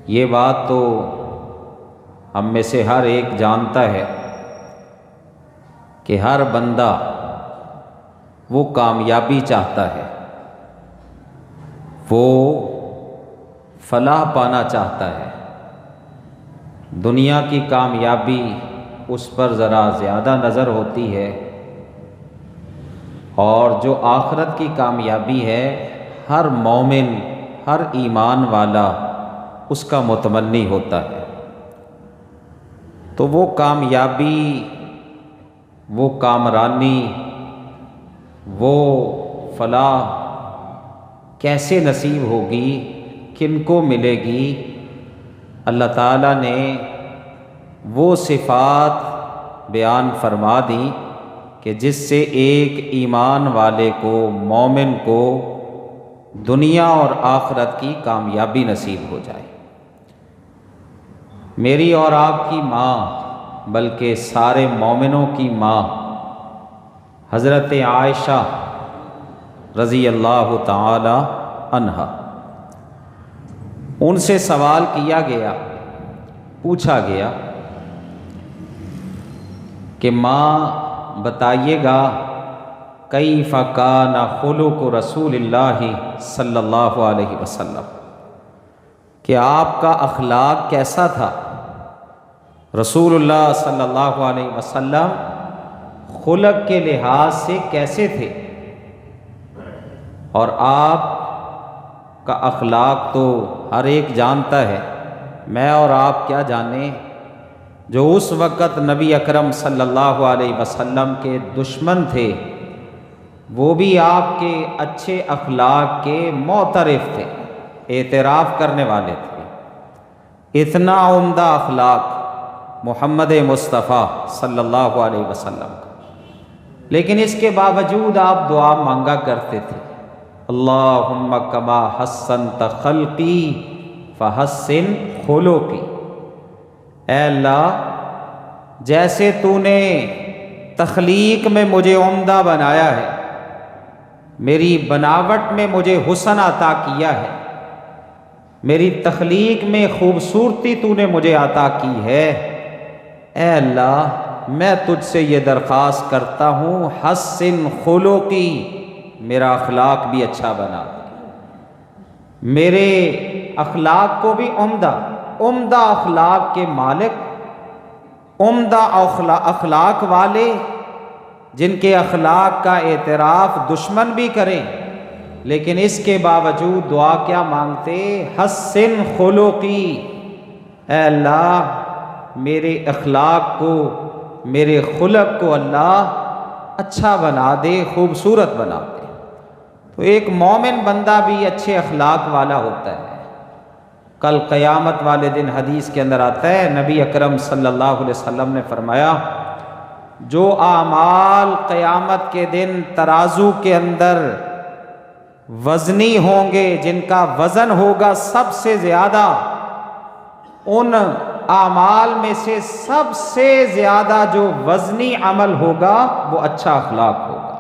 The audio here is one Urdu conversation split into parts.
یہ بات تو ہم میں سے ہر ایک جانتا ہے کہ ہر بندہ وہ کامیابی چاہتا ہے، وہ فلاح پانا چاہتا ہے۔ دنیا کی کامیابی اس پر ذرا زیادہ نظر ہوتی ہے، اور جو آخرت کی کامیابی ہے ہر مومن، ہر ایمان والا اس کا متمنی ہوتا ہے۔ تو وہ کامیابی، وہ کامرانی، وہ فلاح کیسے نصیب ہوگی، کن کو ملے گی؟ اللہ تعالیٰ نے وہ صفات بیان فرما دی کہ جس سے ایک ایمان والے کو، مومن کو دنیا اور آخرت کی کامیابی نصیب ہو جائے۔ میری اور آپ کی ماں، بلکہ سارے مومنوں کی ماں حضرت عائشہ رضی اللہ تعالی عنہا، ان سے سوال کیا گیا، پوچھا گیا کہ ماں بتائیے گا کیف کان خلق رسول اللہ صلی اللہ علیہ وسلم، کہ آپ کا اخلاق کیسا تھا؟ رسول اللہ صلی اللہ علیہ وسلم خلق کے لحاظ سے کیسے تھے؟ اور آپ کا اخلاق تو ہر ایک جانتا ہے، میں اور آپ کیا جانیں۔ جو اس وقت نبی اکرم صلی اللہ علیہ وسلم کے دشمن تھے، وہ بھی آپ کے اچھے اخلاق کے معترف تھے، اعتراف کرنے والے تھے۔ اتنا عمدہ اخلاق محمد مصطفیٰ صلی اللہ علیہ وسلم کا، لیکن اس کے باوجود آپ دعا مانگا کرتے تھے، اللہم کما حسنت خلقی فحسن خلقی، اے اللہ جیسے تو نے تخلیق میں مجھے عمدہ بنایا ہے، میری بناوٹ میں مجھے حسن عطا کیا ہے، میری تخلیق میں خوبصورتی تو نے مجھے عطا کی ہے، اے اللہ میں تجھ سے یہ درخواست کرتا ہوں حسن خلقی، میرا اخلاق بھی اچھا بنا دے، میرے اخلاق کو بھی عمدہ اخلاق کے مالک، عمدہ اخلاق والے، جن کے اخلاق کا اعتراف دشمن بھی کریں، لیکن اس کے باوجود دعا کیا مانگتے؟ حسن خلقی، اے اللہ میرے اخلاق کو، میرے خلق کو اللہ اچھا بنا دے، خوبصورت بنا دے۔ تو ایک مومن بندہ بھی اچھے اخلاق والا ہوتا ہے۔ کل قیامت والے دن حدیث کے اندر آتا ہے، نبی اکرم صلی اللہ علیہ وسلم نے فرمایا، جو اعمال قیامت کے دن ترازو کے اندر وزنی ہوں گے، جن کا وزن ہوگا سب سے زیادہ، ان اعمال میں سے سب سے زیادہ جو وزنی عمل ہوگا وہ اچھا اخلاق ہوگا۔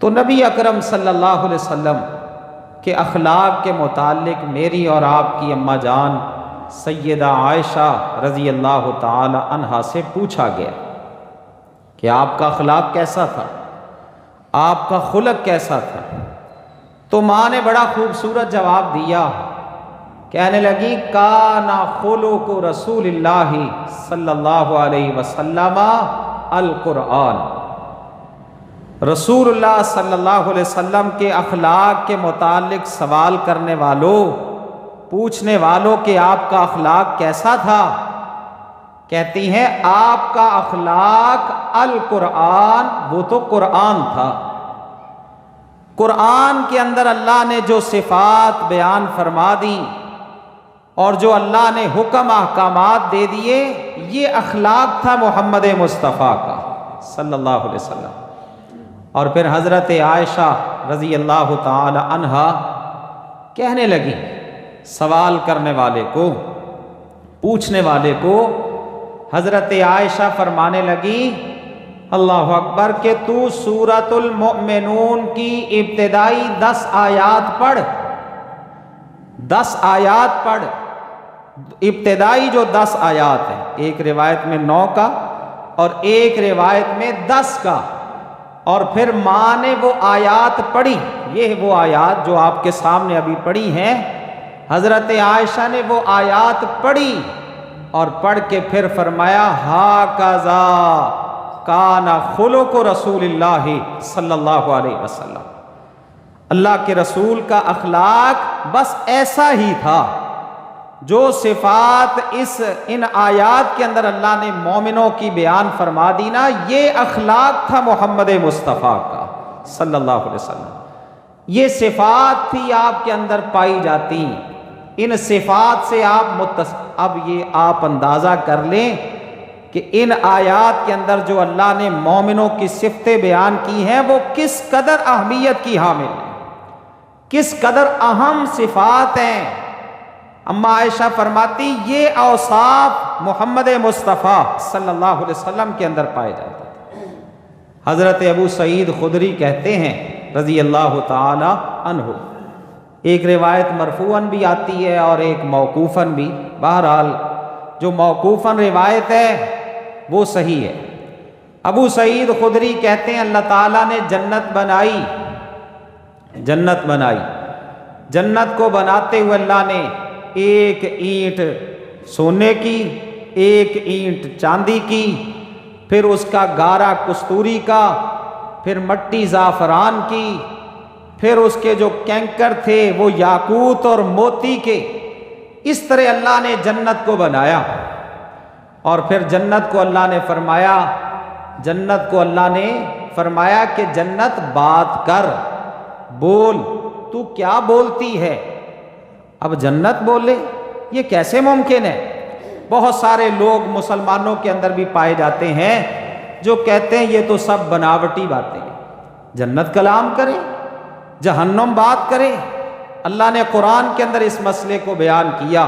تو نبی اکرم صلی اللہ علیہ وسلم کے اخلاق کے متعلق میری اور آپ کی اماں جان سیدہ عائشہ رضی اللہ تعالی عنہا سے پوچھا گیا کہ آپ کا اخلاق کیسا تھا، آپ کا خلق کیسا تھا؟ تو ماں نے بڑا خوبصورت جواب دیا، کہنے لگی کان خلق رسول اللہ صلی اللہ علیہ وسلم القرآن، رسول اللہ صلی اللہ علیہ وسلم کے اخلاق کے متعلق سوال کرنے والوں، پوچھنے والوں کہ آپ کا اخلاق کیسا تھا، کہتی ہیں آپ کا اخلاق القرآن، وہ تو قرآن تھا۔ قرآن کے اندر اللہ نے جو صفات بیان فرما دی اور جو اللہ نے حکم احکامات دے دیے، یہ اخلاق تھا محمد مصطفیٰ کا صلی اللہ علیہ وسلم۔ اور پھر حضرت عائشہ رضی اللہ تعالی عنہا کہنے لگی سوال کرنے والے کو، پوچھنے والے کو، حضرت عائشہ فرمانے لگی اللہ اکبر کہ تو سورۃ المؤمنون کی ابتدائی 10 آیات پڑھ، 10 آیات پڑھ، ابتدائی جو 10 آیات ہیں، ایک روایت میں 9 کا اور ایک روایت میں 10 کا، اور پھر ماں نے وہ آیات پڑھی. یہ وہ آیات جو آپ کے سامنے ابھی پڑھی ہیں، حضرت عائشہ نے وہ آیات پڑھی اور پڑھ کے پھر فرمایا ہاکذا کان خلق رسول اللہ صلی اللہ علیہ وسلم، اللہ کے رسول کا اخلاق بس ایسا ہی تھا. جو صفات ان آیات کے اندر اللہ نے مومنوں کی بیان فرما دی نا، یہ اخلاق تھا محمد مصطفیٰ کا صلی اللہ علیہ وسلم. یہ صفات تھی آپ کے اندر پائی جاتی. ان صفات سے اب یہ آپ اندازہ کر لیں کہ ان آیات کے اندر جو اللہ نے مومنوں کی صفتیں بیان کی ہیں وہ کس قدر اہمیت کی حامل ہیں، کس قدر اہم صفات ہیں. اما عائشہ فرماتی یہ اوصاف محمد مصطفیٰ صلی اللہ علیہ وسلم کے اندر پائے جاتے تھے. حضرت ابو سعید خدری کہتے ہیں رضی اللہ تعالی عنہ، ایک روایت مرفوعاً بھی آتی ہے اور ایک موقوفاً بھی، بہرحال جو موقوفاً روایت ہے وہ صحیح ہے. ابو سعید خدری کہتے ہیں اللہ تعالیٰ نے جنت بنائی. جنت کو بناتے ہوئے اللہ نے ایک اینٹ سونے کی، ایک اینٹ چاندی کی، پھر اس کا گارا کستوری کا، پھر مٹی زعفران کی، پھر اس کے جو کینکر تھے وہ یاقوت اور موتی کے. اس طرح اللہ نے جنت کو بنایا. اور پھر جنت کو اللہ نے فرمایا کہ جنت بات کر، بول، تو کیا بولتی ہے؟ اب جنت بولے، یہ کیسے ممکن ہے؟ بہت سارے لوگ مسلمانوں کے اندر بھی پائے جاتے ہیں جو کہتے ہیں یہ تو سب بناوٹی باتیں ہیں. جنت کلام کرے، جہنم بات کرے. اللہ نے قرآن کے اندر اس مسئلے کو بیان کیا.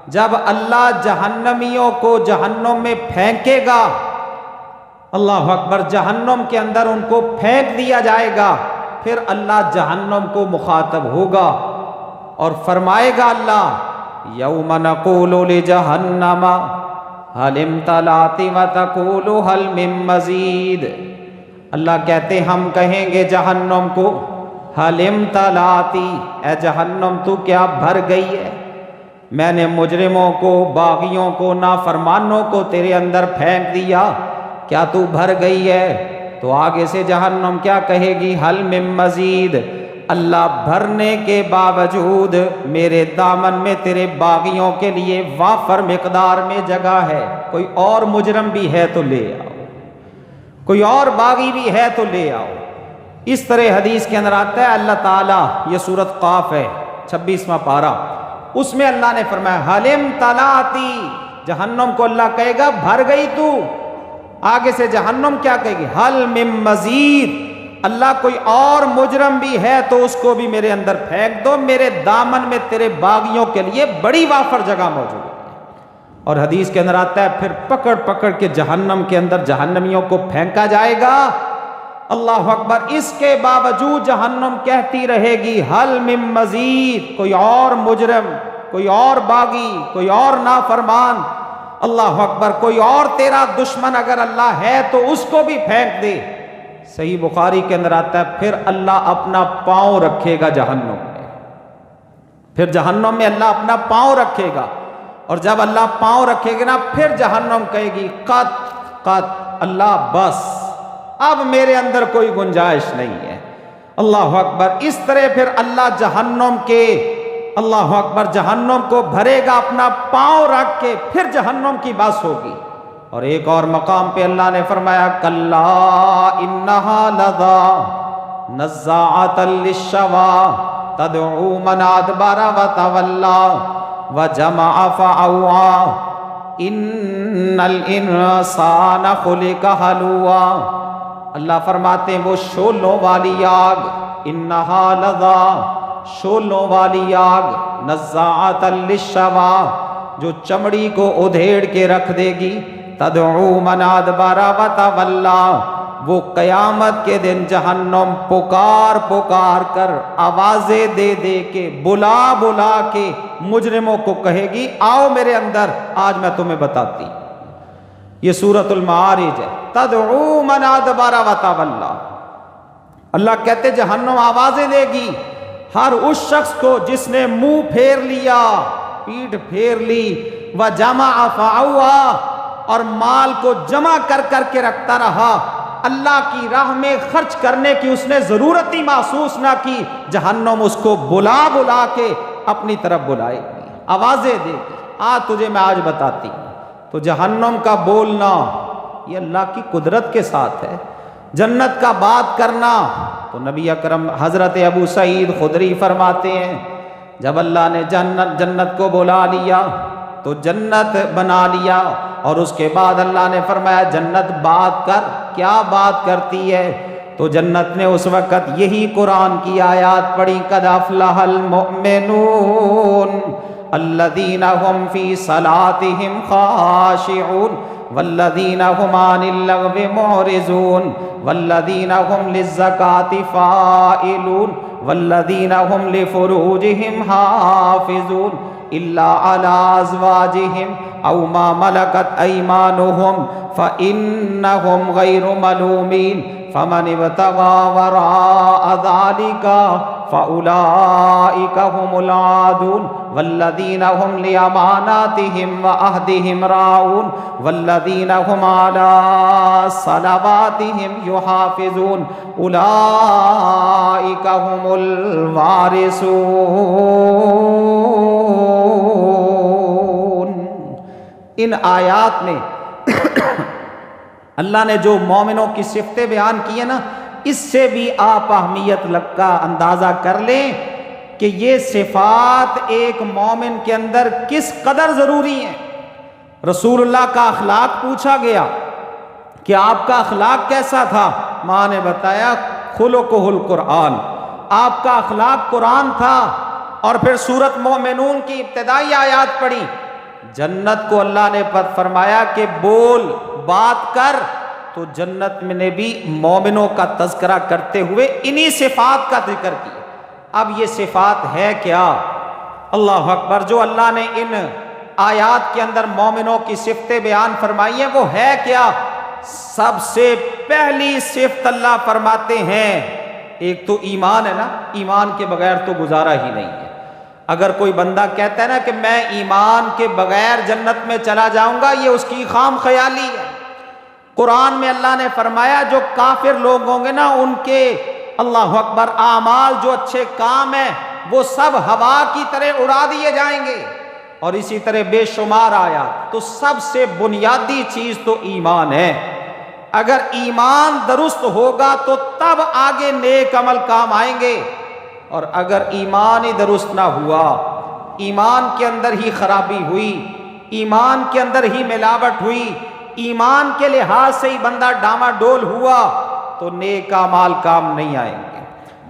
جب اللہ جہنمیوں کو جہنم میں پھینکے گا، اللہ اکبر، جہنم کے اندر ان کو پھینک دیا جائے گا، پھر اللہ جہنم کو مخاطب ہوگا اور فرمائے گا اللہ یوم نقول لجہنم هل امتلأت وتقول هل من مزید. اللہ کہتے ہم کہیں گے جہنم کو هل امتلأت، اے جہنم تو کیا بھر گئی ہے؟ میں نے مجرموں کو، باغیوں کو، نافرمانوں کو تیرے اندر پھینک دیا، کیا تو بھر گئی ہے؟ تو آگے سے جہنم کیا کہے گی؟ هل من مزید، اللہ بھرنے کے باوجود میرے دامن میں تیرے باغیوں کے لیے وافر مقدار میں جگہ ہے. کوئی اور مجرم بھی ہے تو لے آؤ، کوئی اور باغی بھی ہے تو لے آؤ. اس طرح حدیث کے اندر آتا ہے اللہ تعالیٰ، یہ سورۃ قاف ہے 26واں پارہ، اس میں اللہ نے فرمایا حلم تلاتی، جہنم کو اللہ کہے گا بھر گئی تو. آگے سے جہنم کیا کہے گی؟ حل من مزید، اللہ کوئی اور مجرم بھی ہے تو اس کو بھی میرے اندر پھینک دو، میرے دامن میں تیرے باغیوں کے لیے بڑی وافر جگہ موجود ہے. اور حدیث کے اندر آتا ہے پھر پکڑ پکڑ کے جہنم کے اندر جہنمیوں کو پھینکا جائے گا. اللہ اکبر، اس کے باوجود جہنم کہتی رہے گی حل من مزید، کوئی اور مجرم، کوئی اور باغی، کوئی اور نافرمان، اللہ اکبر، کوئی اور تیرا دشمن اگر اللہ ہے تو اس کو بھی پھینک دے. صحیح بخاری کے اندر آتا ہے پھر اللہ اپنا پاؤں رکھے گا جہنم میں، پھر جہنم میں اللہ اپنا پاؤں رکھے گا، اور جب اللہ پاؤں رکھے گا نا پھر جہنم کہے گی قط قط، اللہ بس، اب میرے اندر کوئی گنجائش نہیں ہے. اللہ اکبر، اس طرح پھر اللہ جہنم کے، اللہ اکبر، جہنم کو بھرے گا اپنا پاؤں رکھ کے، پھر جہنم کی بس ہوگی. اور ایک اور مقام پہ اللہ نے فرمایا کلا انہا لظی نزاعۃ للشوی تدعو من ادبر وتولی وجمع فاوعی ان الانسان خلق ہلوعا. اللہ فرماتے ہیں وہ شولوں والی آگ، انہا لظی، شولوں والی آگ، نزاعۃ للشوی، جو چمڑی کو ادھیڑ کے رکھ دے گی، تدعو من ادبر وتولی، وہ قیامت کے دن جہنم پکار پکار کر آوازیں دے دے کے بلا بلا کے مجرموں کو کہے گی آؤ میرے اندر، آج میں تمہیں بتاتی۔ یہ سورۃ المعارج ہے۔ تدعو من ادبر وتولی، اللہ کہتے جہنم آوازیں دے گی ہر اس شخص کو جس نے منہ پھیر لیا، پیٹھ پھیر لی، وجمع فاوعی، اور مال کو جمع کر کر کے رکھتا رہا، اللہ کی راہ میں خرچ کرنے کی اس نے ضرورت ہی محسوس نہ کی، جہنم اس کو بلا بلا کے اپنی طرف بلائے گی، آوازیں دے گی تجھے میں آج بتاتی ہوں۔ تو جہنم کا بولنا یہ اللہ کی قدرت کے ساتھ ہے، جنت کا بات کرنا تو نبی اکرم حضرت ابو سعید خدری فرماتے ہیں جب اللہ نے جنت کو بلا لیا تو جنت بنا لیا، اور اس کے بعد اللہ نے فرمایا جنت بات کر، کیا بات کرتی ہے؟ تو جنت نے اس وقت یہی قرآن کی آیات پڑھی، قد افلح المؤمنون الذین هم فی صلاتهم خاشعون والذین هم عن اللغو معرضون والذین هم للزکاة فاعلون والذین هم لفروجهم حافظون الا علی ازواجهم او ما ملکت ایمانهم فانهم غیر ملومین فمن ابتغى وراء ذلك فأولئك هم العادون والذین هم لأماناتهم وعهدهم راعون والذین هم على صلواتهم يحافظون أولئك هم الوارثون۔ ان آیات میں اللہ نے جو مومنوں کی صفتیں بیان کی ہیں نا، اس سے بھی آپ اہمیت کا اندازہ کر لیں کہ یہ صفات ایک مومن کے اندر کس قدر ضروری ہیں۔ رسول اللہ کا اخلاق پوچھا گیا کہ آپ کا اخلاق کیسا تھا؟ ماں نے بتایا خلقہ القرآن، آپ کا اخلاق قرآن تھا۔ اور پھر سورۃ مومنون کی ابتدائی آیات پڑھی، جنت کو اللہ نے فرمایا کہ بول، بات کر، تو جنت میں نے بھی مومنوں کا تذکرہ کرتے ہوئے انہی صفات کا ذکر کیا۔ اب یہ صفات ہے کیا؟ اللہ اکبر، جو اللہ نے ان آیات کے اندر مومنوں کی صفتیں بیان فرمائی ہیں وہ ہے کیا؟ سب سے پہلی صفت اللہ فرماتے ہیں، ایک تو ایمان ہے نا، ایمان کے بغیر تو گزارا ہی نہیں ہے۔ اگر کوئی بندہ کہتا ہے نا کہ میں ایمان کے بغیر جنت میں چلا جاؤں گا، یہ اس کی خام خیالی ہے۔ قرآن میں اللہ نے فرمایا جو کافر لوگ ہوں گے نا، ان کے اللہ اکبر اعمال، جو اچھے کام ہیں وہ سب ہوا کی طرح اڑا دیے جائیں گے، اور اسی طرح بے شمار آیا۔ تو سب سے بنیادی چیز تو ایمان ہے۔ اگر ایمان درست ہوگا تو تب آگے نیک عمل کام آئیں گے، اور اگر ایمان ہی درست نہ ہوا، ایمان کے اندر ہی خرابی ہوئی، ایمان کے اندر ہی ملاوٹ ہوئی، ایمان کے لحاظ سے ہی بندہ ڈاما ڈول ہوا، تو نیک اعمال کام نہیں آئیں گے،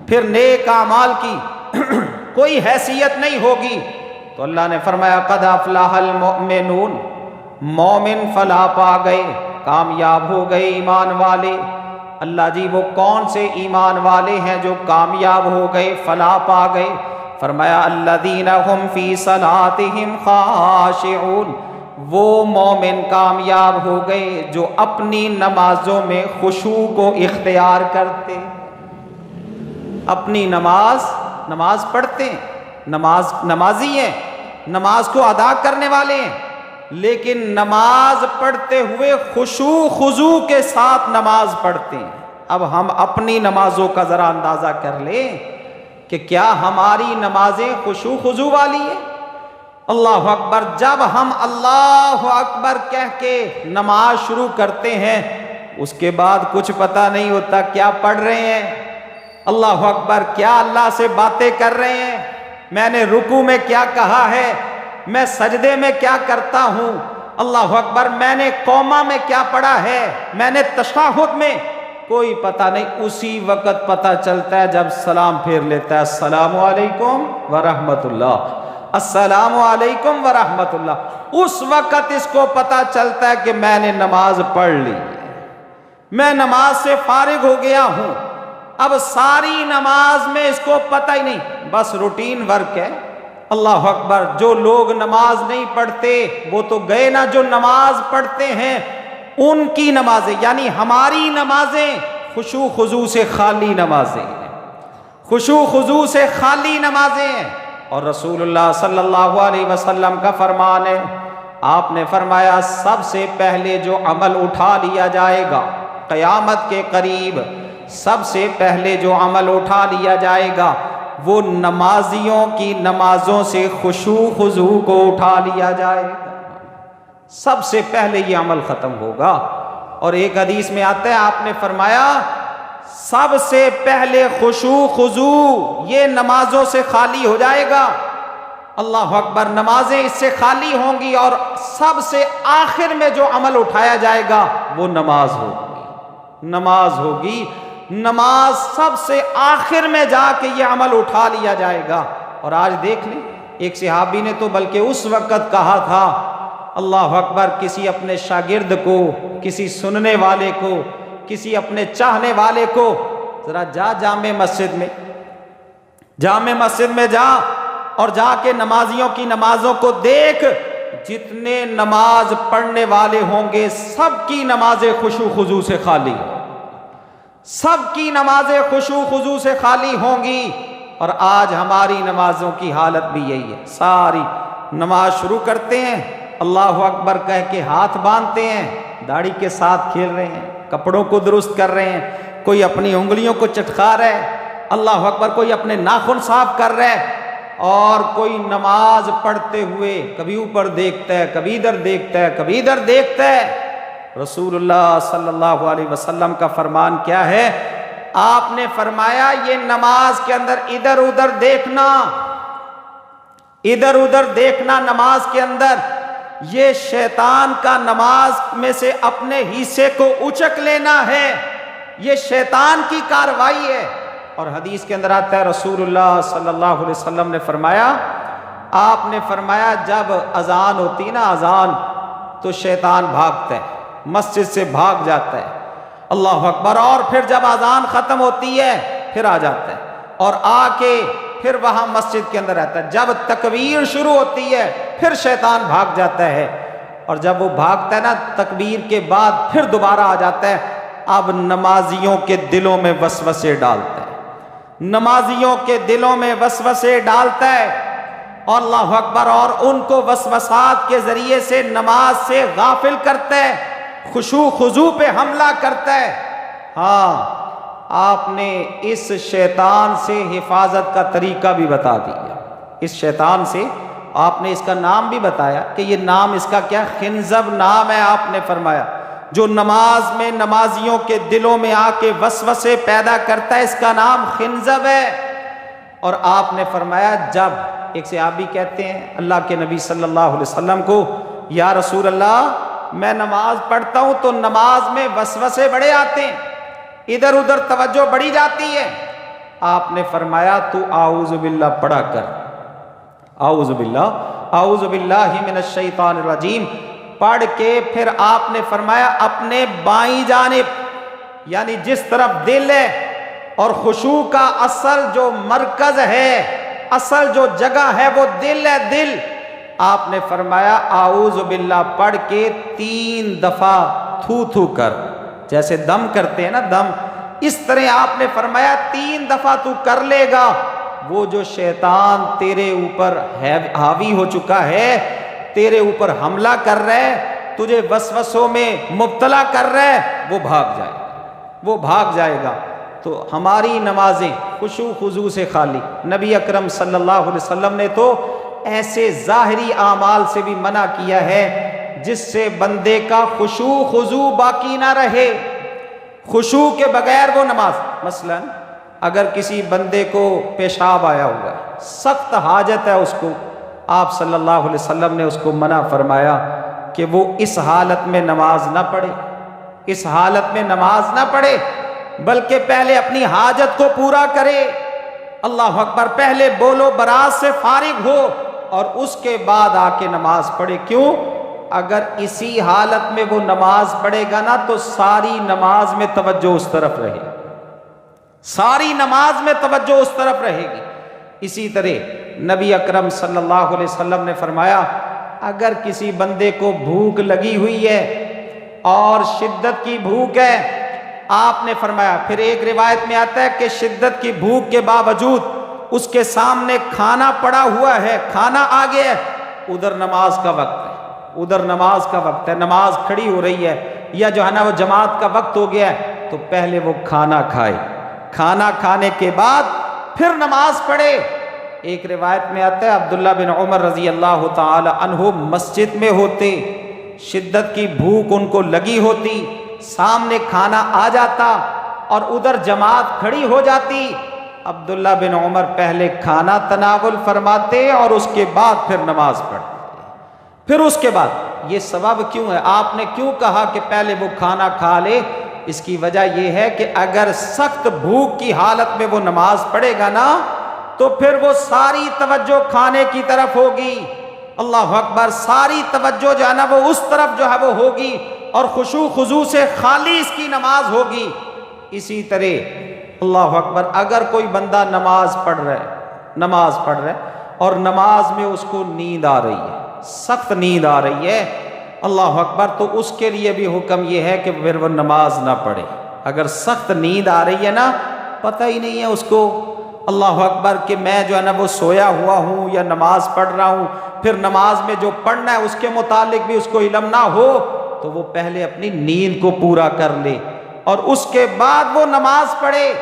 پھر نیک اعمال کی کوئی حیثیت نہیں ہوگی۔ تو اللہ نے فرمایا قد افلح المؤمنون، مومن فلاح پا گئے، کامیاب ہو گئے ایمان والے۔ اللہ جی وہ کون سے ایمان والے ہیں جو کامیاب ہو گئے، فلاح پا گئے؟ فرمایا الذین هم فی صلاتهم خاشعون، وہ مومن کامیاب ہو گئے جو اپنی نمازوں میں خشوع کو اختیار کرتے، اپنی نماز پڑھتے ہیں، نمازی ہیں، نماز کو ادا کرنے والے ہیں، لیکن نماز پڑھتے ہوئے خشوع خضوع کے ساتھ نماز پڑھتے ہیں۔ اب ہم اپنی نمازوں کا ذرا اندازہ کر لیں کہ کیا ہماری نمازیں خشوع خضوع والی ہیں؟ اللہ اکبر، جب ہم اللہ اکبر کہہ کے نماز شروع کرتے ہیں اس کے بعد کچھ پتہ نہیں ہوتا کیا پڑھ رہے ہیں۔ اللہ اکبر، کیا اللہ سے باتیں کر رہے ہیں، میں نے رکوع میں کیا کہا ہے، میں سجدے میں کیا کرتا ہوں، اللہ اکبر میں نے قوما میں کیا پڑھا ہے، میں نے تشہد میں، کوئی پتہ نہیں۔ اسی وقت پتہ چلتا ہے جب سلام پھیر لیتا ہے، السلام علیکم ورحمۃ اللہ، السلام علیکم ورحمۃ اللہ، اس وقت اس کو پتہ چلتا ہے کہ میں نے نماز پڑھ لی ہے، میں نماز سے فارغ ہو گیا ہوں، اب ساری نماز میں اس کو پتہ ہی نہیں، بس روٹین ورک ہے۔ اللہ اکبر، جو لوگ نماز نہیں پڑھتے وہ تو گئے نا، جو نماز پڑھتے ہیں ان کی نمازیں، یعنی ہماری نمازیں خشوع خضوع سے خالی نمازیں ہیں، خشوع خضوع سے خالی نمازیں ہیں۔ اور رسول اللہ صلی اللہ علیہ وسلم کا فرمان ہے، آپ نے فرمایا سب سے پہلے جو عمل اٹھا لیا جائے گا قیامت کے قریب، سب سے پہلے جو عمل اٹھا لیا جائے گا وہ نمازیوں کی نمازوں سے خشوع خضوع کو اٹھا لیا جائے گا، سب سے پہلے یہ عمل ختم ہوگا۔ اور ایک حدیث میں آتا ہے، آپ نے فرمایا سب سے پہلے خشوع خضوع یہ نمازوں سے خالی ہو جائے گا، اللہ اکبر، نمازیں اس سے خالی ہوں گی، اور سب سے آخر میں جو عمل اٹھایا جائے گا وہ نماز ہوگی، نماز ہوگی، نماز سب سے آخر میں جا کے یہ عمل اٹھا لیا جائے گا۔ اور آج دیکھ لیں، ایک صحابی نے تو بلکہ اس وقت کہا تھا، اللہ اکبر، کسی اپنے شاگرد کو، کسی سننے والے کو، کسی اپنے چاہنے والے کو، ذرا جا جامع مسجد میں جا اور جا کے نمازیوں کی نمازوں کو دیکھ، جتنے نماز پڑھنے والے ہوں گے سب کی نمازیں خشوع خضوع سے خالی، سب کی نمازیں خشوع خضوع سے خالی ہوں گی۔ اور آج ہماری نمازوں کی حالت بھی یہی ہے، ساری نماز شروع کرتے ہیں، اللہ اکبر کہہ کے ہاتھ باندھتے ہیں، داڑھی کے ساتھ کھیل رہے ہیں، کپڑوں کو درست کر رہے ہیں، کوئی اپنی انگلیوں کو چٹکا رہا ہے، اللہ اکبر، کوئی اپنے ناخن صاف کر رہا ہے، اور کوئی نماز پڑھتے ہوئے کبھی اوپر دیکھتا ہے، کبھی ادھر دیکھتا ہے، کبھی ادھر دیکھتا ہے۔ رسول اللہ صلی اللہ علیہ وسلم کا فرمان کیا ہے؟ آپ نے فرمایا یہ نماز کے اندر ادھر ادھر دیکھنا، ادھر ادھر دیکھنا نماز کے اندر، یہ شیطان کا نماز میں سے اپنے حصے کو اچک لینا ہے، یہ شیطان کی کاروائی ہے۔ اور حدیث کے اندر آتا ہے، رسول اللہ صلی اللہ علیہ وسلم نے فرمایا، آپ نے فرمایا جب اذان ہوتی نا، اذان، تو شیطان بھاگتا ہے، مسجد سے بھاگ جاتا ہے، اللہ اکبر، اور پھر جب اذان ختم ہوتی ہے پھر آ جاتا ہے، اور آ کے پھر وہاں مسجد کے اندر رہتا ہے، جب تکبیر شروع ہوتی ہے پھر شیطان بھاگ جاتا ہے، اور جب وہ بھاگتا ہے نا تکبیر کے بعد پھر دوبارہ آ جاتا ہے، اب نمازیوں کے دلوں میں وسوسے ڈالتا ہے، نمازیوں کے دلوں میں وسوسے ڈالتا ہے، اور اللہ اکبر، اور ان کو وسوسات کے ذریعے سے نماز سے غافل کرتا ہے، خشوع خضوع پہ حملہ کرتا ہے۔ ہاں، آپ نے اس شیطان سے حفاظت کا طریقہ بھی بتا دیا، اس شیطان سے آپ نے اس کا نام بھی بتایا کہ یہ نام اس کا کیا، خنزب نام ہے، آپ نے فرمایا جو نماز میں نمازیوں کے دلوں میں آ کے وسوسے پیدا کرتا ہے، اس کا نام خنزب ہے۔ اور آپ نے فرمایا، جب ایک صحابی کہتے ہیں اللہ کے نبی صلی اللہ علیہ وسلم کو، یا رسول اللہ میں نماز پڑھتا ہوں تو نماز میں وسوسے بڑے آتے ہیں، ادھر ادھر توجہ بڑھی جاتی ہے، آپ نے فرمایا تو اعوذ باللہ پڑھا کر، اعوذ باللہ من الشیطان الرجیم پڑھ کے پھر آپ نے فرمایا اپنے بائیں جانب، یعنی جس طرف دل ہے، اور خشوع کا اصل جو مرکز ہے، اصل جو جگہ ہے وہ دل ہے، دل، آپ نے فرمایا اعوذ باللہ پڑھ کے 3 دفعہ تھو تھو کر، جیسے دم کرتے ہیں نا، دم، اس طرح آپ نے فرمایا 3 دفعہ تو کر لے گا، وہ جو شیطان تیرے اوپر حاوی ہو چکا ہے، تیرے اوپر حملہ کر رہا ہے، تجھے وسوسوں میں مبتلا کر رہا ہے، وہ بھاگ جائے گا، وہ بھاگ جائے گا۔ تو ہماری نمازیں خشوع خضوع سے خالی، نبی اکرم صلی اللہ علیہ وسلم نے تو ایسے ظاہری اعمال سے بھی منع کیا ہے جس سے بندے کا خشوع خضوع باقی نہ رہے، خشوع کے بغیر وہ نماز، مثلا اگر کسی بندے کو پیشاب آیا ہوا ہے، سخت حاجت ہے اس کو، آپ صلی اللہ علیہ وسلم نے اس کو منع فرمایا کہ وہ اس حالت میں نماز نہ پڑھے، اس حالت میں نماز نہ پڑھے، بلکہ پہلے اپنی حاجت کو پورا کرے، اللہ اکبر، پہلے بولو براز سے فارغ ہو اور اس کے بعد آ کے نماز پڑھے۔ کیوں؟ اگر اسی حالت میں وہ نماز پڑھے گا نا تو ساری نماز میں توجہ اس طرف رہے گی، ساری نماز میں توجہ اس طرف رہے گی۔ اسی طرح نبی اکرم صلی اللہ علیہ وسلم نے فرمایا اگر کسی بندے کو بھوک لگی ہوئی ہے اور شدت کی بھوک ہے، آپ نے فرمایا، پھر ایک روایت میں آتا ہے کہ شدت کی بھوک کے باوجود اس کے سامنے کھانا پڑا ہوا ہے، کھانا آ گیا ہے، ادھر نماز کا وقت ہے، ادھر نماز کا وقت ہے، نماز کھڑی ہو رہی ہے یا جو ہے نا وہ جماعت کا وقت ہو گیا ہے، تو پہلے وہ کھانا کھائے، کھانا کھانے کے بعد پھر نماز پڑھے۔ ایک روایت میں آتا ہے عبداللہ بن عمر رضی اللہ تعالی عنہ مسجد میں ہوتے، شدت کی بھوک ان کو لگی ہوتی، سامنے کھانا آ جاتا اور ادھر جماعت کھڑی ہو جاتی، عبداللہ بن عمر پہلے کھانا تناول فرماتے اور اس کے بعد پھر نماز پڑھتے۔ پھر اس کے بعد یہ سبب کیوں ہے؟ آپ نے کیوں کہا کہ پہلے وہ کھانا کھا لے؟ اس کی وجہ یہ ہے کہ اگر سخت بھوک کی حالت میں وہ نماز پڑھے گا نا تو پھر وہ ساری توجہ کھانے کی طرف ہوگی، اللہ اکبر، ساری توجہ جو ہے نا وہ اس طرف جو ہے وہ ہوگی اور خشوع خضوع سے خالی اس کی نماز ہوگی۔ اسی طرح اللہ اکبر، اگر کوئی بندہ نماز پڑھ رہا ہے اور نماز میں اس کو نیند آ رہی ہے، سخت نیند آ رہی ہے، اللہ اکبر، تو اس کے لیے بھی حکم یہ ہے کہ پھر وہ نماز نہ پڑھے۔ اگر سخت نیند آ رہی ہے نا، پتہ ہی نہیں ہے اس کو، اللہ اکبر، کہ میں جو ہے نا وہ سویا ہوا ہوں یا نماز پڑھ رہا ہوں، پھر نماز میں جو پڑھنا ہے اس کے متعلق بھی اس کو علم نہ ہو، تو وہ پہلے اپنی نیند کو پورا کر لے اور اس کے بعد وہ نماز پڑھے۔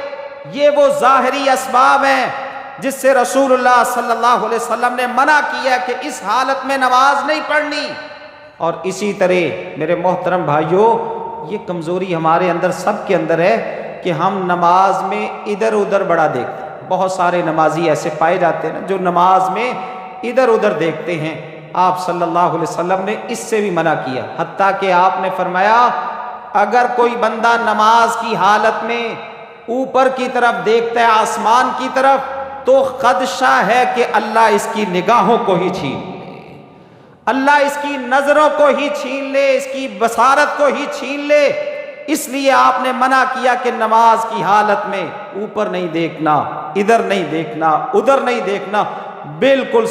یہ وہ ظاہری اسباب ہیں جس سے رسول اللہ صلی اللہ علیہ وسلم نے منع کیا کہ اس حالت میں نماز نہیں پڑھنی۔ اور اسی طرح میرے محترم بھائیوں، یہ کمزوری ہمارے اندر سب کے اندر ہے کہ ہم نماز میں ادھر ادھر بڑا دیکھتے ہیں۔ بہت سارے نمازی ایسے پائے جاتے ہیں نا جو نماز میں ادھر ادھر دیکھتے ہیں۔ آپ صلی اللہ علیہ وسلم نے اس سے بھی منع کیا، حتیٰ کہ آپ نے فرمایا اگر کوئی بندہ نماز کی حالت میں اوپر کی طرف دیکھتا ہے، آسمان کی طرف، تو خدشہ ہے کہ اللہ اس کی نگاہوں کو ہی چھین لے، اللہ اس کی نظروں کو ہی چھین لے، اس کی بصارت کو ہی چھین لے۔ اس لیے آپ نے منع کیا کہ نماز کی حالت میں اوپر نہیں دیکھنا، ادھر نہیں دیکھنا، ادھر نہیں دیکھنا، بالکل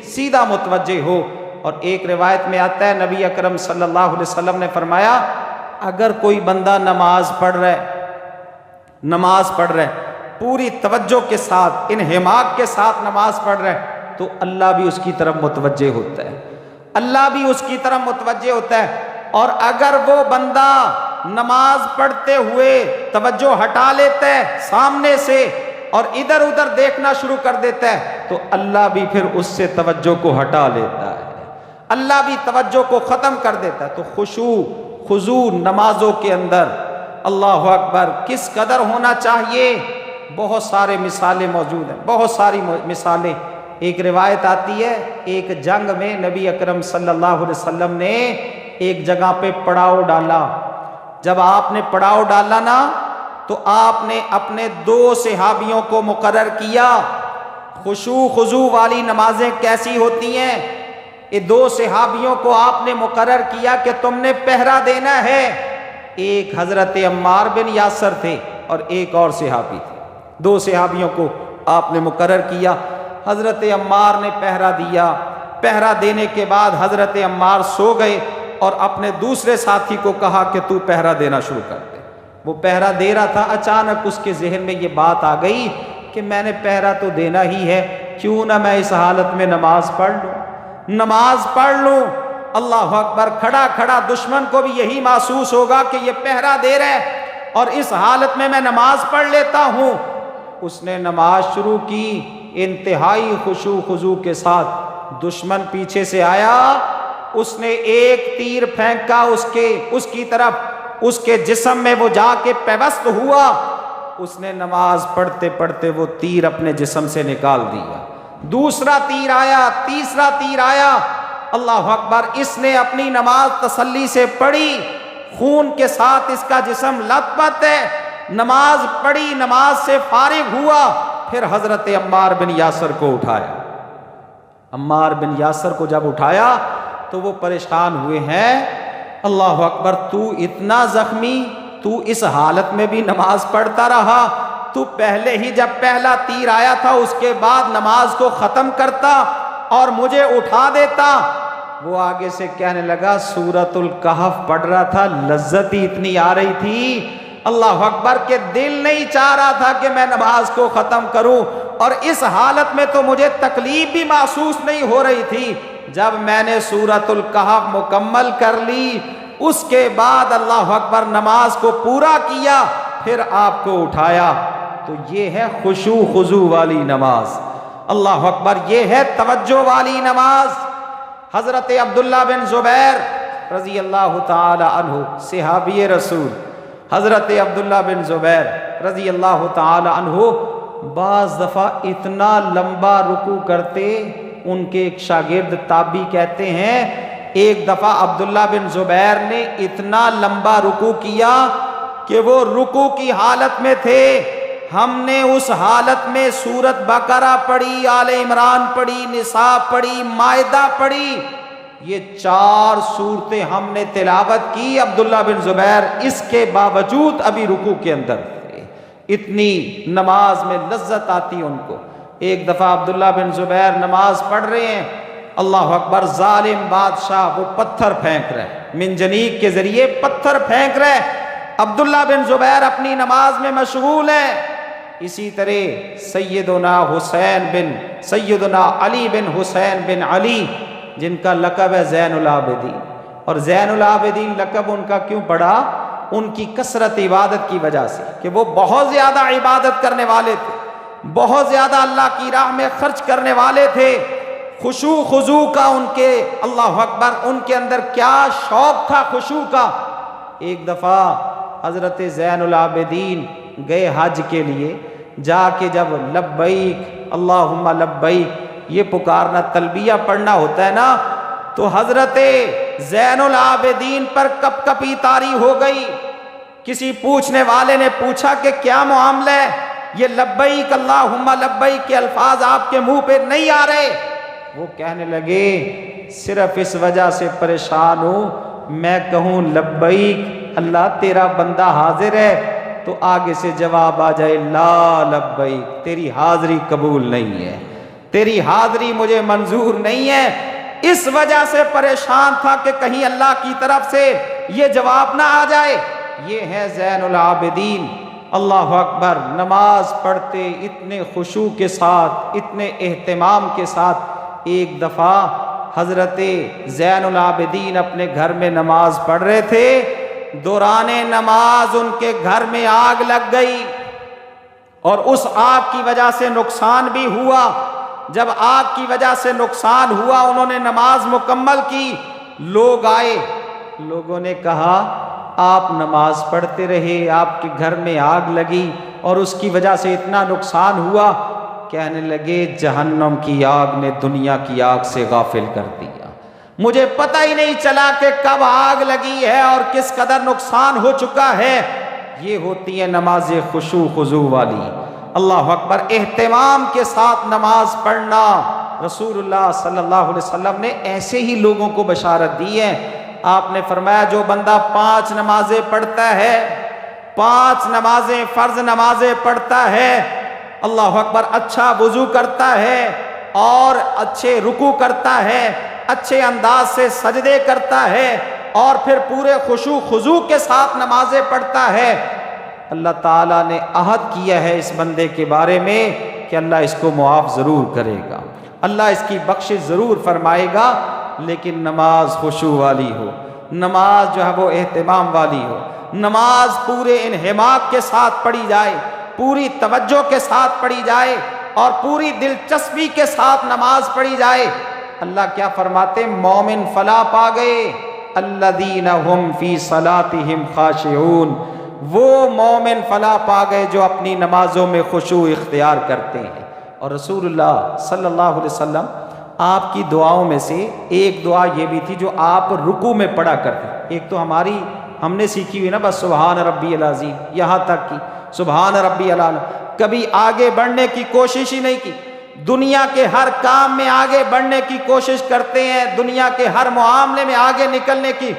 سیدھا متوجہ ہو۔ اور ایک روایت میں آتا ہے نبی اکرم صلی اللہ علیہ وسلم نے فرمایا اگر کوئی بندہ نماز پڑھ رہا ہے پوری توجہ کے ساتھ، انہماک کے ساتھ نماز پڑھ رہا ہے، تو اللہ بھی اس کی طرف متوجہ ہوتا ہے، اللہ بھی اس کی طرف متوجہ ہوتا ہے۔ اور اگر وہ بندہ نماز پڑھتے ہوئے توجہ ہٹا لیتا ہے سامنے سے اور ادھر ادھر دیکھنا شروع کر دیتا ہے، تو اللہ بھی پھر اس سے توجہ کو ہٹا لیتا ہے، اللہ بھی توجہ کو ختم کر دیتا ہے۔ تو خشوع خضوع نمازوں کے اندر اللہ اکبر کس قدر ہونا چاہیے، بہت سارے مثالیں موجود ہیں، بہت ساری مثالیں۔ ایک روایت آتی ہے ایک جنگ میں نبی اکرم صلی اللہ علیہ وسلم نے ایک جگہ پہ پڑاؤ ڈالا۔ جب آپ نے پڑاؤ ڈالا نا تو آپ نے اپنے 2 صحابیوں کو مقرر کیا۔ خشوع خضوع والی نمازیں کیسی ہوتی ہیں؟ یہ 2 صحابیوں کو آپ نے مقرر کیا کہ تم نے پہرا دینا ہے۔ ایک حضرت عمار بن یاسر تھے اور ایک اور صحابی تھے، 2 صحابیوں کو آپ نے مقرر کیا۔ حضرت عمار نے پہرا دیا، پہرا دینے کے بعد حضرت عمار سو گئے اور اپنے دوسرے ساتھی کو کہا کہ تو پہرا دینا شروع کر دے۔ وہ پہرا دے رہا تھا، اچانک اس کے ذہن میں یہ بات آ گئی کہ میں نے پہرا تو دینا ہی ہے، کیوں نہ میں اس حالت میں نماز پڑھ لوں۔ اللہ اکبر، کھڑا کھڑا دشمن کو بھی یہی محسوس ہوگا کہ یہ پہرا دے رہا ہے اور اس حالت میں نماز پڑھ لیتا ہوں۔ اس نے نماز شروع کی انتہائی خشوع خضوع کے ساتھ۔ دشمن پیچھے سے آیا، اس نے ایک تیر پھینکا اس کی طرف، اس کے جسم میں وہ جا کے پیوست ہوا۔ اس نے نماز پڑھتے پڑھتے وہ تیر اپنے جسم سے نکال دیا۔ دوسرا تیر آیا، تیسرا تیر آیا، اللہ اکبر، اس نے اپنی نماز تسلی سے پڑھی، خون کے ساتھ اس کا جسم لت پت ہے، نماز پڑھی، نماز سے فارغ ہوا، پھر حضرت عمار بن یاسر کو اٹھایا۔ عمار بن یاسر کو جب اٹھایا تو وہ پریشان ہوئے ہیں، اللہ اکبر، تو اتنا زخمی، تو اس حالت میں بھی نماز پڑھتا رہا، تو پہلے ہی جب پہلا تیر آیا تھا اس کے بعد نماز کو ختم کرتا اور مجھے اٹھا دیتا۔ وہ آگے سے کہنے لگا سورۃ الکہف پڑھ رہا تھا، لذت ہی اتنی آ رہی تھی، اللہ اکبر، کہ دل نہیں چاہ رہا تھا کہ میں نماز کو ختم کروں، اور اس حالت میں تو مجھے تکلیف بھی محسوس نہیں ہو رہی تھی۔ جب میں نے سورۃ الکہف مکمل کر لی، اس کے بعد اللہ اکبر نماز کو پورا کیا، پھر آپ کو اٹھایا۔ تو یہ ہے خشوع خضوع والی نماز، اللہ اکبر، یہ ہے توجہ والی نماز۔ حضرت عبداللہ بن زبیر رضی اللہ تعالی عنہ، صحابی رسول حضرت عبداللہ بن زبیر رضی اللہ تعالی عنہ بعض دفعہ اتنا لمبا رکوع کرتے، ان کے ایک شاگرد تابعی کہتے ہیں ایک دفعہ عبداللہ بن زبیر نے اتنا لمبا رکوع کیا کہ وہ رکوع کی حالت میں تھے، ہم نے اس حالت میں سورۃ بقرہ پڑھی، آل عمران پڑھی، نساء پڑھی، مائدہ پڑھی، یہ 4 سورتیں ہم نے تلاوت کی۔ عبداللہ بن زبیر اس کے باوجود ابھی رکوع کے اندر تھے، اتنی نماز میں لذت آتی ان کو۔ ایک دفعہ عبداللہ بن زبیر نماز پڑھ رہے ہیں، اللہ اکبر، ظالم بادشاہ وہ پتھر پھینک رہے، منجنیق کے ذریعے پتھر پھینک رہے، عبداللہ بن زبیر اپنی نماز میں مشغول ہیں۔ اسی طرح سیدنا علی بن حسین بن علی، جن کا لقب ہے زین العابدین، اور زین العابدین لقب ان کا کیوں پڑا؟ ان کی کثرت عبادت کی وجہ سے، کہ وہ بہت زیادہ عبادت کرنے والے تھے، بہت زیادہ اللہ کی راہ میں خرچ کرنے والے تھے، خشوع خضوع کا ان کے، اللہ اکبر، ان کے اندر کیا شوق تھا خشوع کا۔ ایک دفعہ حضرت زین العابدین گئے حج کے لیے، جا کے جب لبیک اللہم لبیک یہ پکارنا، تلبیہ پڑھنا ہوتا ہے نا، تو حضرت زین العابدین پر کپ کپی طاری ہو گئی۔ کسی پوچھنے والے نے پوچھا کہ کیا معاملہ ہے، یہ لبیک اللہم لبیک کے الفاظ آپ کے منہ پہ نہیں آ رہے؟ وہ کہنے لگے صرف اس وجہ سے پریشان ہوں، میں کہوں لبیک اللہ تیرا بندہ حاضر ہے تو آگے سے جواب آ جائے لا لبیک، تیری حاضری قبول نہیں ہے، تیری حاضری مجھے منظور نہیں ہے، اس وجہ سے پریشان تھا کہ کہیں اللہ کی طرف سے یہ جواب نہ آ جائے۔ یہ ہے زین العابدین، اللہ اکبر، نماز پڑھتے اتنے خشوع کے ساتھ، اتنے اہتمام کے ساتھ۔ ایک دفعہ حضرت زین العابدین اپنے گھر میں نماز پڑھ رہے تھے، دوران نماز ان کے گھر میں آگ لگ گئی، اور اس آگ کی وجہ سے نقصان بھی ہوا۔ جب آگ کی وجہ سے نقصان ہوا، انہوں نے نماز مکمل کی، لوگ آئے، لوگوں نے کہا آپ نماز پڑھتے رہے، آپ کے گھر میں آگ لگی اور اس کی وجہ سے اتنا نقصان ہوا۔ کہنے لگے جہنم کی آگ نے دنیا کی آگ سے غافل کر دیا، مجھے پتہ ہی نہیں چلا کہ کب آگ لگی ہے اور کس قدر نقصان ہو چکا ہے۔ یہ ہوتی ہے نماز خشوع خضوع والی، اللہ اکبر، اہتمام کے ساتھ نماز پڑھنا۔ رسول اللہ صلی اللہ علیہ وسلم نے ایسے ہی لوگوں کو بشارت دی ہے۔ آپ نے فرمایا جو بندہ 5 نمازیں پڑھتا ہے، 5 نمازیں فرض نمازیں پڑھتا ہے، اللہ اکبر، اچھا وضو کرتا ہے اور اچھے رکوع کرتا ہے، اچھے انداز سے سجدے کرتا ہے، اور پھر پورے خشوع خضوع کے ساتھ نمازیں پڑھتا ہے، اللہ تعالیٰ نے عہد کیا ہے اس بندے کے بارے میں کہ اللہ اس کو معاف ضرور کرے گا، اللہ اس کی بخشش ضرور فرمائے گا، لیکن نماز خشوع والی ہو، نماز جو ہے وہ اہتمام والی ہو، نماز پورے انہماک کے ساتھ پڑھی جائے، پوری توجہ کے ساتھ پڑھی جائے، اور پوری دلچسپی کے ساتھ نماز پڑھی جائے۔ اللہ کیا فرماتے؟ مومن فلاح پا گئے، الذین هم فی صلاتہم خاشعون، وہ مومن فلاح پا گئے جو اپنی نمازوں میں خشوع اختیار کرتے ہیں۔ اور رسول اللہ صلی اللہ علیہ وسلم آپ کی دعاؤں میں سے ایک دعا یہ بھی تھی جو آپ رکوع میں پڑھا کرتے، ایک تو ہم نے سیکھی ہوئی نا بس سبحان ربی العظیم، یہاں تک کی سبحان ربی العظیم، کبھی آگے بڑھنے کی کوشش ہی نہیں کی، دنیا کے ہر کام میں آگے بڑھنے کی کوشش کرتے ہیں، دنیا کے ہر معاملے میں آگے نکلنے کی،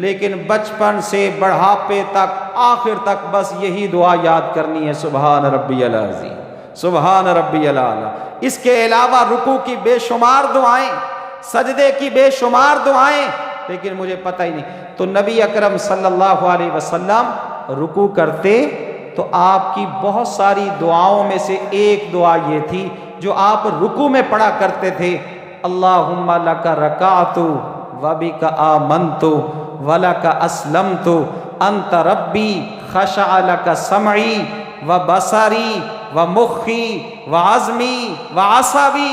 لیکن بچپن سے بڑھاپے تک آخر تک بس یہی دعا یاد کرنی ہے، سبحان ربی العظیم، سبحان ربی الاعلیٰ۔ اس کے علاوہ رکوع کی بے شمار دعائیں، سجدے کی بے شمار دعائیں، لیکن مجھے پتہ ہی نہیں۔ تو نبی اکرم صلی اللہ علیہ وسلم رکوع کرتے تو آپ کی بہت ساری دعاؤں میں سے ایک دعا یہ تھی جو آپ رکوع میں پڑھا کرتے تھے، اللہم لک رکعت وبک آمنت ولک اسلمت انت ربی خشع لک سمعی وبصری ومخی وعظمی وعصبی۔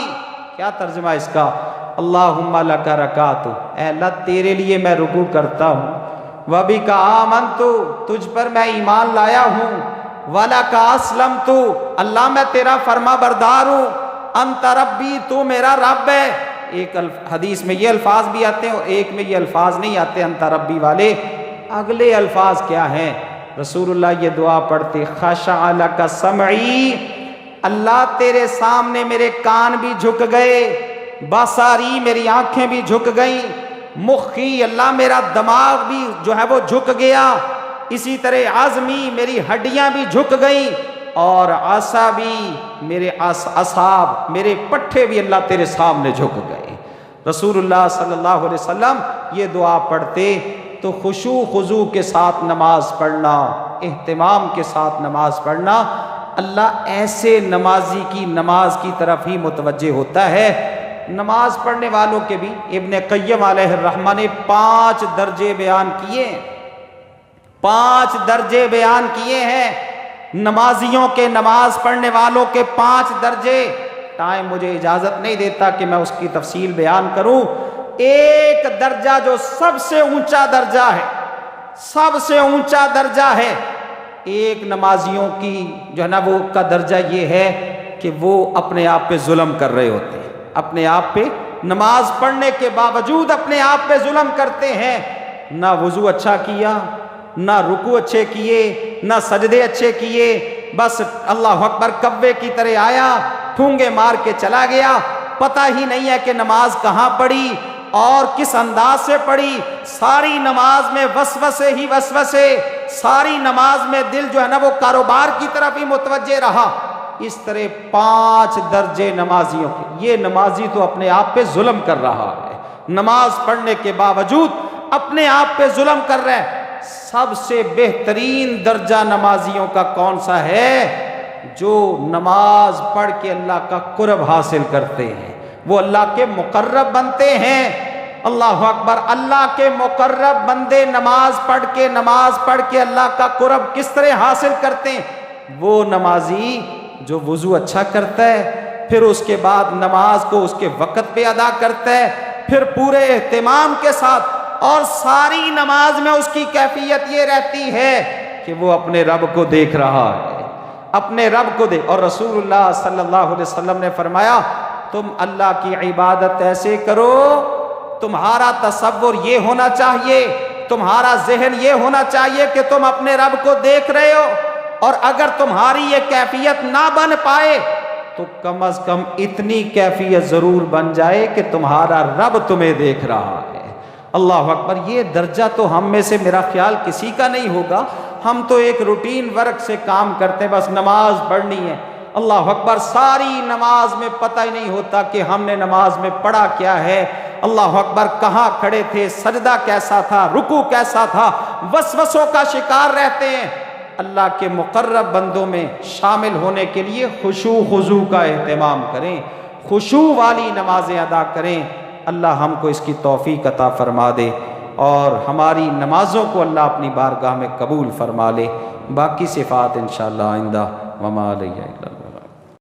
کیا ترجمہ اس کا؟ اللہم لک رکعت، اے اللہ تیرے لیے میں رکوع کرتا ہوں، وبک آمنت، تجھ پر میں ایمان لایا ہوں، وَلَكَ أَسْلَمْتُ، اللہ میں تیرا فرما بردار ہوں، انت ربی، تو میرا رب ہے۔ ایک حدیث میں یہ الفاظ بھی آتے ہیں اور ایک میں یہ الفاظ نہیں آتے انت ربی والے۔ اگلے الفاظ کیا ہیں؟ رسول اللہ یہ دعا پڑھتے، خشع لک سمعی، اللہ تیرے سامنے میرے کان بھی جھک گئے، بصری میری آنکھیں بھی جھک گئیں، مخی اللہ میرا دماغ بھی جو ہے وہ جھک گیا، اسی طرح عظمی میری ہڈیاں بھی جھک گئیں، اور عصبی میرے اعصاب میرے پٹھے بھی اللہ تیرے سامنے جھک گئے۔ رسول اللہ صلی اللہ علیہ وسلم یہ دعا پڑھتے تو خشوع خضوع کے ساتھ نماز پڑھنا، اہتمام کے ساتھ نماز پڑھنا، اللہ ایسے نمازی کی نماز کی طرف ہی متوجہ ہوتا ہے۔ نماز پڑھنے والوں کے بھی ابن قیم علیہ الرحمہ نے 5 درجے بیان کیے، 5 درجے بیان کیے ہیں نمازیوں کے، نماز پڑھنے والوں کے 5 درجے۔ ٹائم مجھے اجازت نہیں دیتا کہ میں اس کی تفصیل بیان کروں۔ ایک درجہ جو سب سے اونچا درجہ ہے، سب سے اونچا درجہ ہے ایک نمازیوں کی جو ہے نا وہ کا درجہ یہ ہے کہ وہ اپنے آپ پہ ظلم کر رہے ہوتے ہیں، اپنے آپ پہ نماز پڑھنے کے باوجود اپنے آپ پہ ظلم کرتے ہیں، نہ وضو اچھا کیا، نہ رکوع اچھے کیے، نہ سجدے اچھے کیے، بس اللہ اکبر کوے کی طرح آیا، ٹھونگے مار کے چلا گیا، پتہ ہی نہیں ہے کہ نماز کہاں پڑھی اور کس انداز سے پڑھی، ساری نماز میں وسوسے ہی وسوسے، ساری نماز میں دل جو ہے نا وہ کاروبار کی طرف ہی متوجہ رہا۔ اس طرح 5 درجے نمازیوں کے۔ یہ نمازی تو اپنے آپ پہ ظلم کر رہا ہے، نماز پڑھنے کے باوجود اپنے آپ پہ ظلم کر رہا ہے۔ سب سے بہترین درجہ نمازیوں کا کون سا ہے؟ جو نماز پڑھ کے اللہ کا قرب حاصل کرتے ہیں، وہ اللہ کے مقرب بنتے ہیں۔ اللہ اکبر، اللہ کے مقرب بندے نماز پڑھ کے اللہ کا قرب کس طرح حاصل کرتے ہیں؟ وہ نمازی جو وضو اچھا کرتا ہے، پھر اس کے بعد نماز کو اس کے وقت پہ ادا کرتا ہے، پھر پورے اہتمام کے ساتھ، اور ساری نماز میں اس کی کیفیت یہ رہتی ہے کہ وہ اپنے رب کو دیکھ رہا ہے، اپنے رب کو دیکھ۔ اور رسول اللہ صلی اللہ علیہ وسلم نے فرمایا تم اللہ کی عبادت ایسے کرو، تمہارا تصور یہ ہونا چاہیے، تمہارا ذہن یہ ہونا چاہیے کہ تم اپنے رب کو دیکھ رہے ہو، اور اگر تمہاری یہ کیفیت نہ بن پائے تو کم از کم اتنی کیفیت ضرور بن جائے کہ تمہارا رب تمہیں دیکھ رہا ہے۔ اللہ اکبر، یہ درجہ تو ہم میں سے میرا خیال کسی کا نہیں ہوگا، ہم تو ایک روٹین ورک سے کام کرتے ہیں، بس نماز پڑھنی ہے۔ اللہ اکبر، ساری نماز میں پتہ ہی نہیں ہوتا کہ ہم نے نماز میں پڑھا کیا ہے۔ اللہ اکبر، کہاں کھڑے تھے، سجدہ کیسا تھا، رکوع کیسا تھا، وسوسوں کا شکار رہتے ہیں۔ اللہ کے مقرب بندوں میں شامل ہونے کے لیے خشوع خضوع کا اہتمام کریں، خشوع والی نمازیں ادا کریں۔ اللہ ہم کو اس کی توفیق عطا فرما دے، اور ہماری نمازوں کو اللہ اپنی بارگاہ میں قبول فرما لے۔ باقی صفات انشاءاللہ آئندہ، وما علیہ الا اللہ۔